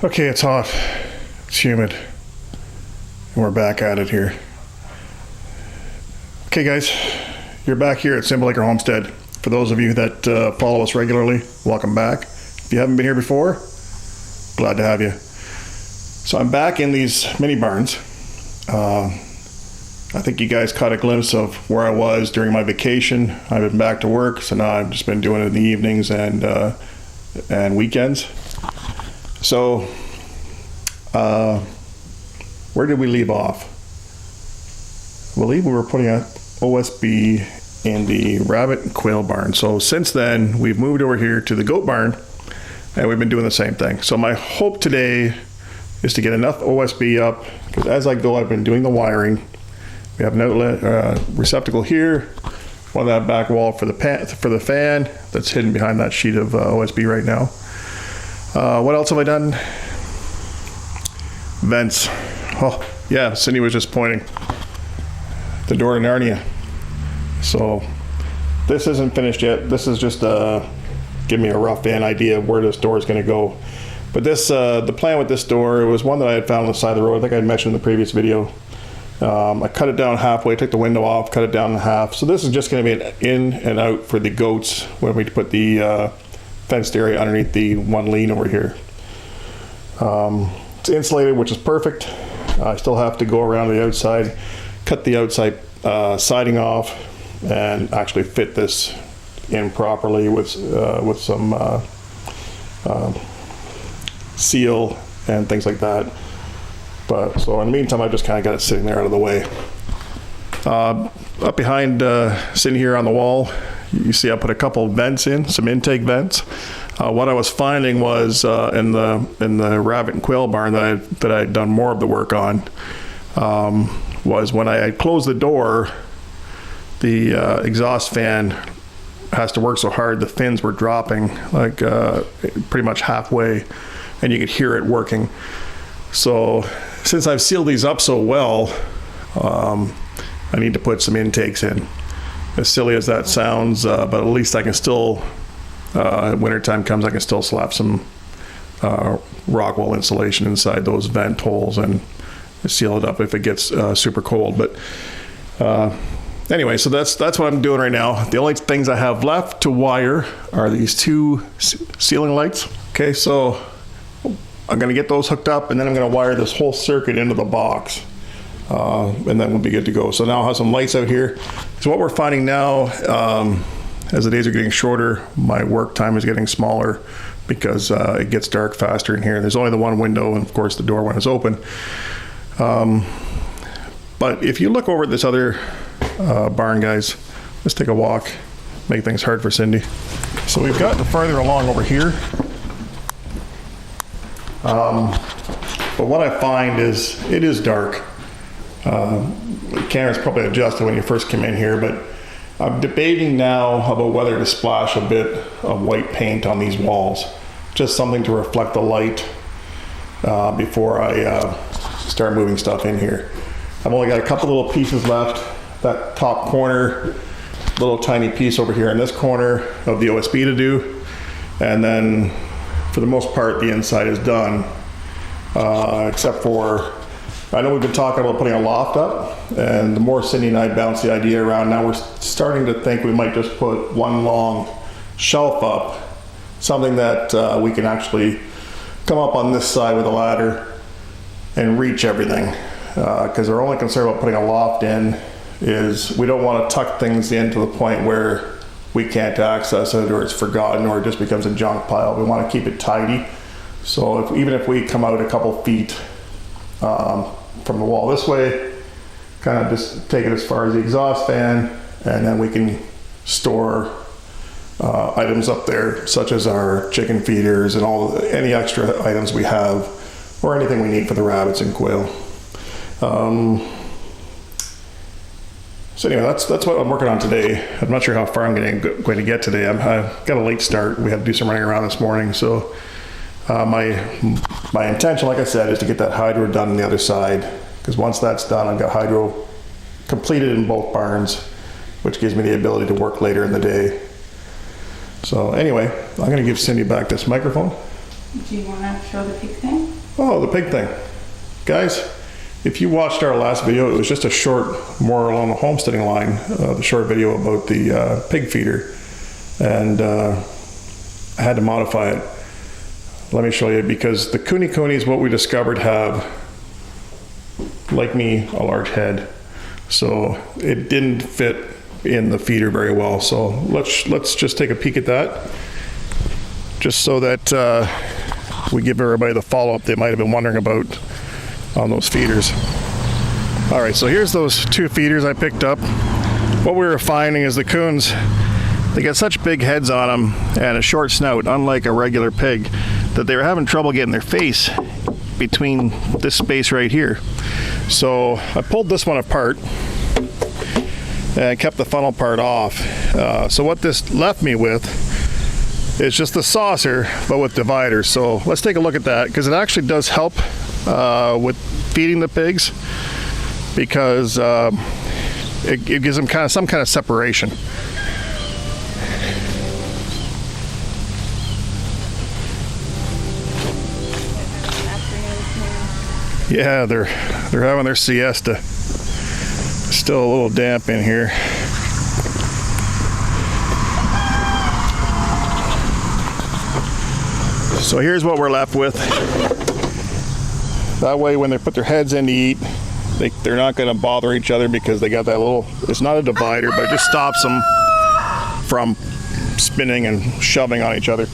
Okay, it's hot, it's humid, and we're back at it here. Okay guys, you're back here at Simple Acre Homestead. For those of you that follow us regularly, welcome back. If you haven't been here before, glad to have you. So I'm back in these mini barns. I think you guys caught a glimpse of where I was during my vacation. I've been back to work, so now I've just been doing it in the evenings and weekends. So, where did we leave off? I believe we were putting a OSB in the rabbit and quail barn. So since then, we've moved over here to the goat barn, and we've been doing the same thing. So my hope today is to get enough OSB up, because as I go, I've been doing the wiring. We have an outlet receptacle here, one on that back wall for the fan that's hidden behind that sheet of OSB right now. What else have I done? Vents. Oh, yeah, Cindy was just pointing. The door to Narnia. So, this isn't finished yet. This is just give me a rough idea of where this door is going to go. But this, the plan with this door, it was one that I had found on the side of the road. I think I had mentioned in the previous video. I cut it down halfway, took the window off, cut it down in half. So this is just going to be an in and out for the goats when we put the fenced area underneath the one lean over here. It's insulated, which is perfect. I still have to go around the outside, cut the outside siding off, and actually fit this in properly with some seal and things like that. But so in the meantime, I've just kind of got it sitting there out of the way. Up behind sitting here on the wall, you see I put a couple of vents in, some intake vents. What I was finding was in the rabbit and quail barn that I had done more of the work on was when I had closed the door, the exhaust fan has to work so hard, the fins were dropping like pretty much halfway, and you could hear it working. So since I've sealed these up so well, I need to put some intakes in. As silly as that sounds, but at least I can still, wintertime comes, I can still slap some rock wool insulation inside those vent holes and seal it up if it gets super cold. But anyway, so that's what I'm doing right now. The only things I have left to wire are these two ceiling lights. Okay, so I'm going to get those hooked up, and then I'm going to wire this whole circuit into the box, and then we'll be good to go. So now I'll have some lights out here. So what we're finding now, as the days are getting shorter, my work time is getting smaller because it gets dark faster in here. There's only the one window, and of course the door when it's open. But if you look over at this other barn, guys, let's take a walk, make things hard for Cindy. So we've gotten further along over here. But what I find is it is dark. The camera's probably adjusted when you first come in here, but I'm debating now about whether to splash a bit of white paint on these walls, just something to reflect the light before I start moving stuff in here. I've only got a couple little pieces left. That top corner, little tiny piece over here in this corner of the OSB to do, and then for the most part, the inside is done, except for, I know we've been talking about putting a loft up, and the more Cindy and I bounce the idea around, now we're starting to think we might just put one long shelf up, something that we can actually come up on this side with a ladder and reach everything. Because our only concern about putting a loft in is we don't want to tuck things in to the point where we can't access it, or it's forgotten, or it just becomes a junk pile. We want to keep it tidy. So even if we come out a couple feet from the wall this way, kind of just take it as far as the exhaust fan, and then we can store items up there, such as our chicken feeders and any extra items we have, or anything we need for the rabbits and quail. So anyway, that's what I'm working on today. I'm not sure how far I'm going to get today. I've got a late start. We had to do some running around this morning. So my intention, like I said, is to get that hydro done on the other side, because once that's done, I've got hydro completed in both barns, which gives me the ability to work later in the day. So anyway, I'm going to give Cindy back this microphone. Do you want to show the pig thing? Oh, the pig thing. Guys, if you watched our last video, it was just a short, more along the homesteading line, the short video about the pig feeder. And I had to modify it. Let me show you, because the KuneKunes, what we discovered, have, like me, a large head. So it didn't fit in the feeder very well. So let's just take a peek at that, just so that we give everybody the follow-up they might have been wondering about on those feeders. All right, so here's those 2 feeders I picked up. What we were finding is the coons, they got such big heads on them and a short snout, unlike a regular pig, that they were having trouble getting their face between this space right here. So I pulled this one apart and kept the funnel part off. So what this left me with is just the saucer, but with dividers. So let's take a look at that, because it actually does help with feeding the pigs, because it gives them some kind of separation. Yeah, they're having their siesta. Still a little damp in here. So here's what we're left with. That way when they put their heads in to eat, they're not going to bother each other, because they got that little, it's not a divider, but it just stops them from spinning and shoving on each other.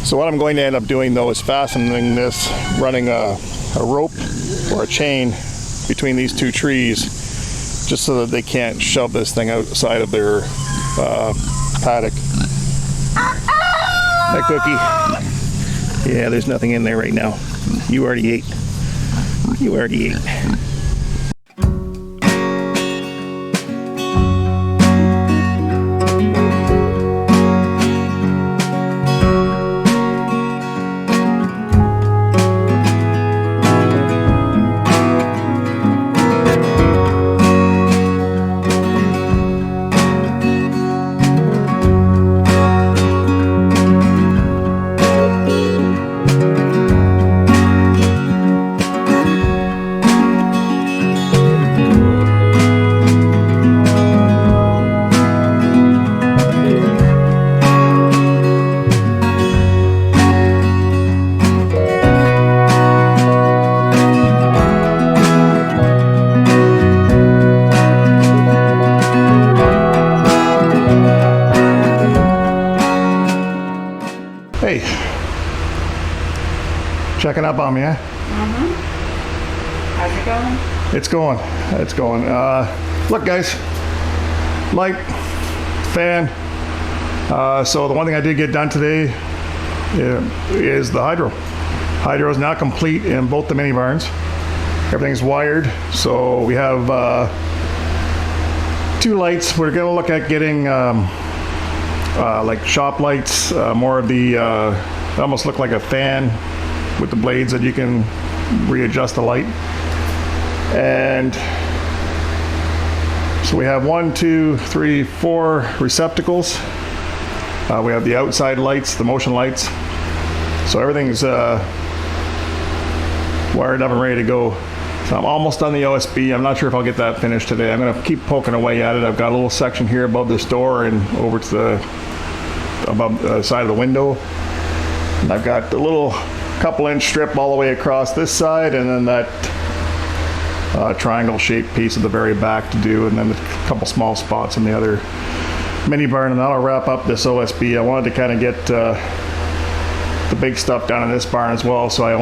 So what I'm going to end up doing though is fastening this, running a rope or a chain between these 2 trees, just so that they can't shove this thing outside of their paddock. Hi, Cookie. Yeah, there's nothing in there right now. You already ate. You already ate. Hey, checking up on me, huh? Mm-hmm. How's it going? It's going. Look, guys, light, fan. So the one thing I did get done today is the hydro. Hydro is now complete in both the mini barns. Everything's wired, so we have 2 lights. We're gonna look at getting like shop lights, more of the, they almost look like a fan with the blades that you can readjust the light. And so we have 1, 2, 3, 4 receptacles. We have the outside lights, the motion lights. So everything's wired up and ready to go. So I'm almost done the OSB. I'm not sure if I'll get that finished today. I'm gonna keep poking away at it. I've got a little section here above this door and over to the above the side of the window. And I've got the little couple-inch strip all the way across this side, and then that triangle-shaped piece at the very back to do, and then a couple small spots in the other mini barn, and that'll wrap up this OSB. I wanted to kind of get the big stuff down in this barn as well, so I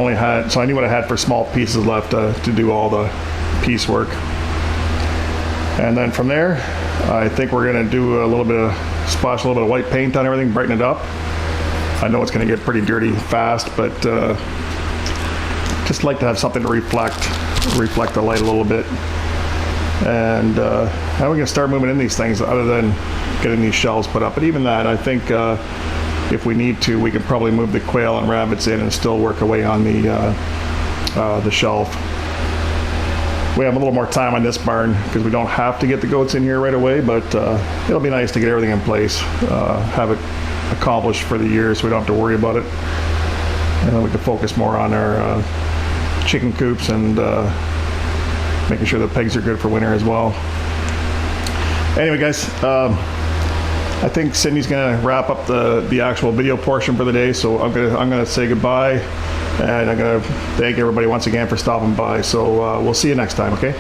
knew what I had for small pieces left to do all the piecework. And then from there, I think we're gonna do splash a little bit of white paint on everything, brighten it up. I know it's gonna get pretty dirty fast, but just like to have something to reflect the light a little bit. And how are we gonna start moving in these things other than getting these shelves put up? But even that, I think if we need to, we can probably move the quail and rabbits in and still work away on the shelf. We have a little more time on this barn because we don't have to get the goats in here right away, but it'll be nice to get everything in place, have it accomplished for the year so we don't have to worry about it. And then we can focus more on our chicken coops and making sure the pigs are good for winter as well. Anyway, guys, I think Cindy's gonna wrap up the actual video portion for the day, so I'm gonna say goodbye, and I'm gonna thank everybody once again for stopping by. So we'll see you next time, okay?